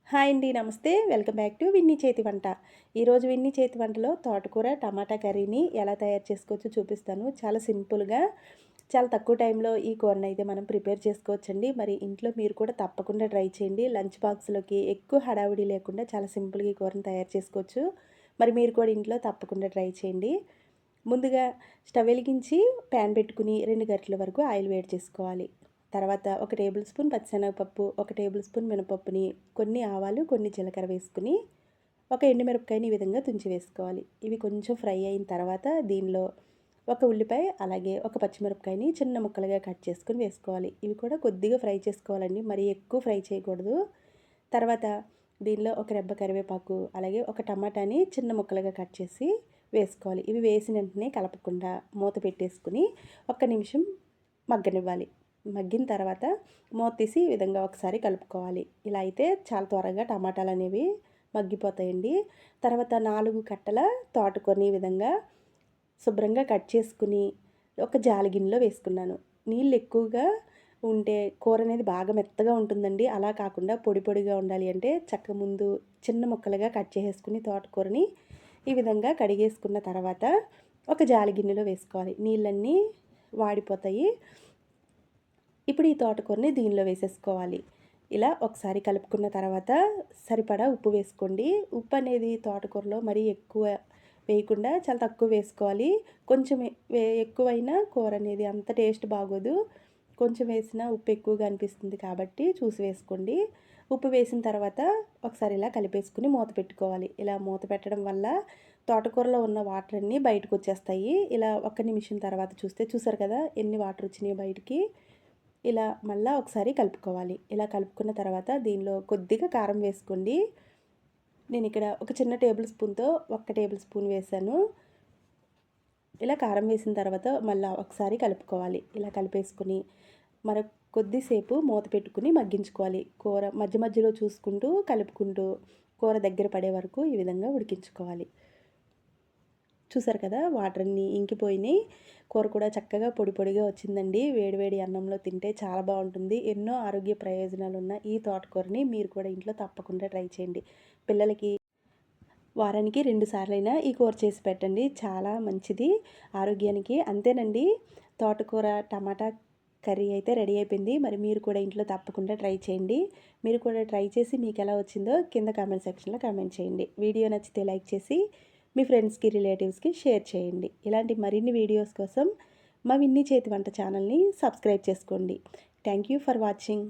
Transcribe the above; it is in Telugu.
హాయ్ అండి. నమస్తే. వెల్కమ్ బ్యాక్ టు విన్నీ చేతి వంట. ఈరోజు విన్నీ చేతి వంటలో తోటకూర టమాటా కర్రీని ఎలా తయారు చేసుకోవచ్చో చూపిస్తాను. చాలా సింపుల్‌గా, చాలా తక్కువ టైంలో ఈ కూరనైతే మనం ప్రిపేర్ చేసుకోవచ్చండి. మరి ఇంట్లో మీరు కూడా తప్పకుండా ట్రై చేయండి. లంచ్ బాక్స్‌లోకి ఎక్కువ హడావిడి లేకుండా చాలా సింపుల్‌గా ఈ కూరని తయారు చేసుకోవచ్చు. మరి మీరు కూడా ఇంట్లో తప్పకుండా ట్రై చేయండి. ముందుగా స్టవ్ వెలిగించి ప్యాన్ పెట్టుకుని 2 గరిటెల వరకు ఆయిల్ వేడి చేసుకోవాలి. తర్వాత ఒక టేబుల్ స్పూన్ పచ్చిశనగపప్పు, ఒక టేబుల్ స్పూన్ మినపప్పుని, కొన్ని ఆవాలు, కొన్ని జీలకర్ర వేసుకుని, ఒక ఎండుమిరపకాయని ఈ విధంగా తుంచి వేసుకోవాలి. ఇవి కొంచెం ఫ్రై అయిన తర్వాత దీనిలో ఒక ఉల్లిపాయ, అలాగే ఒక పచ్చిమిరపకాయని చిన్న ముక్కలుగా కట్ చేసుకొని వేసుకోవాలి. ఇవి కూడా కొద్దిగా ఫ్రై చేసుకోవాలండి, మరీ ఎక్కువ ఫ్రై చేయకూడదు. తర్వాత దీనిలో ఒక రెబ్బ కరివేపాకు, అలాగే ఒక టమాటాని చిన్న ముక్కలుగా కట్ చేసి వేసుకోవాలి. ఇవి వేసిన వెంటనే కలపకుండా మూత పెట్టేసుకుని ఒక్క నిమిషం మగ్గనివ్వాలి. మగ్గిన తర్వాత మూత తీసి ఈ విధంగా ఒకసారి కలుపుకోవాలి. ఇలా అయితే చాలా త్వరగా టమాటాలు అనేవి మగ్గిపోతాయండి. తర్వాత 4 కట్టల తోటకూరని ఈ విధంగా శుభ్రంగా కట్ చేసుకుని ఒక జాలి గిన్నెలో వేసుకున్నాను. నీళ్ళు ఎక్కువగా ఉంటే కూర అనేది బాగా మెత్తగా ఉంటుందండి. అలా కాకుండా పొడి పొడిగా ఉండాలి అంటే చక్కగా ముందు చిన్న ముక్కలుగా కట్ చేసేసుకుని తోటకూరని ఈ విధంగా కడిగేసుకున్న తర్వాత ఒక జాలి గిన్నెలో వేసుకోవాలి. నీళ్ళన్నీ వాడిపోతాయి. ఇప్పుడు ఈ తోటకూరని దీనిలో వేసేసుకోవాలి. ఇలా ఒకసారి కలుపుకున్న తర్వాత సరిపడా ఉప్పు వేసుకోండి. ఉప్పు అనేది తోటకూరలో మరీ ఎక్కువ వేయకుండా చాలా తక్కువ వేసుకోవాలి. కొంచెం ఎక్కువైనా కూర అనేది అంత టేస్ట్ బాగోదు. కొంచెం వేసినా ఉప్పు ఎక్కువగా అనిపిస్తుంది కాబట్టి చూసి వేసుకోండి. ఉప్పు వేసిన తర్వాత ఒకసారి ఇలా కలిపేసుకుని మూత పెట్టుకోవాలి. ఇలా మూత పెట్టడం వల్ల తోటకూరలో ఉన్న వాటర్ అన్నీ బయటకు వచ్చేస్తాయి. ఇలా ఒక్క నిమిషం తర్వాత చూసారు కదా ఎన్ని వాటర్ వచ్చినాయి బయటికి. ఇలా మళ్ళీ ఒకసారి కలుపుకోవాలి. ఇలా కలుపుకున్న తర్వాత దీనిలో కొద్దిగా కారం వేసుకోండి. నేను ఇక్కడ ఒక చిన్న టేబుల్ స్పూన్తో 1 టేబుల్ స్పూన్ వేసాను. ఇలా కారం వేసిన తర్వాత మళ్ళీ ఒకసారి కలుపుకోవాలి. ఇలా కలిపేసుకుని కొద్దిసేపు మూత పెట్టుకుని మగ్గించుకోవాలి. కూర మధ్య మధ్యలో చూసుకుంటూ కలుపుకుంటూ కూర దగ్గర పడే వరకు ఈ విధంగా ఉడికించుకోవాలి. చూసారు కదా వాటర్ అన్నీ ఇంకిపోయినాయి. కూర కూడా చక్కగా పొడి పొడిగా వచ్చిందండి. వేడివేడి అన్నంలో తింటే చాలా బాగుంటుంది. ఎన్నో ఆరోగ్య ప్రయోజనాలు ఉన్న ఈ తోటకూరని మీరు కూడా ఇంట్లో తప్పకుండా ట్రై చేయండి. పిల్లలకి వారానికి 2 సార్లైనా ఈ కూర చేసి పెట్టండి. చాలా మంచిది ఆరోగ్యానికి. అంతేనండి, తోటకూర టమాటా కర్రీ అయితే రెడీ అయిపోయింది. మరి మీరు కూడా ఇంట్లో తప్పకుండా ట్రై చేయండి. మీరు కూడా ట్రై చేసి మీకు ఎలా వచ్చిందో కింద కామెంట్ సెక్షన్లో కామెంట్ చేయండి. వీడియో నచ్చితే లైక్ చేసి మీ ఫ్రెండ్స్కి, రిలేటివ్స్కి షేర్ చేయండి. ఇలాంటి మరిన్ని వీడియోస్ కోసం మా విన్నీ చేతి వంట ఛానల్ని సబ్స్క్రైబ్ చేసుకోండి. Thank you for watching.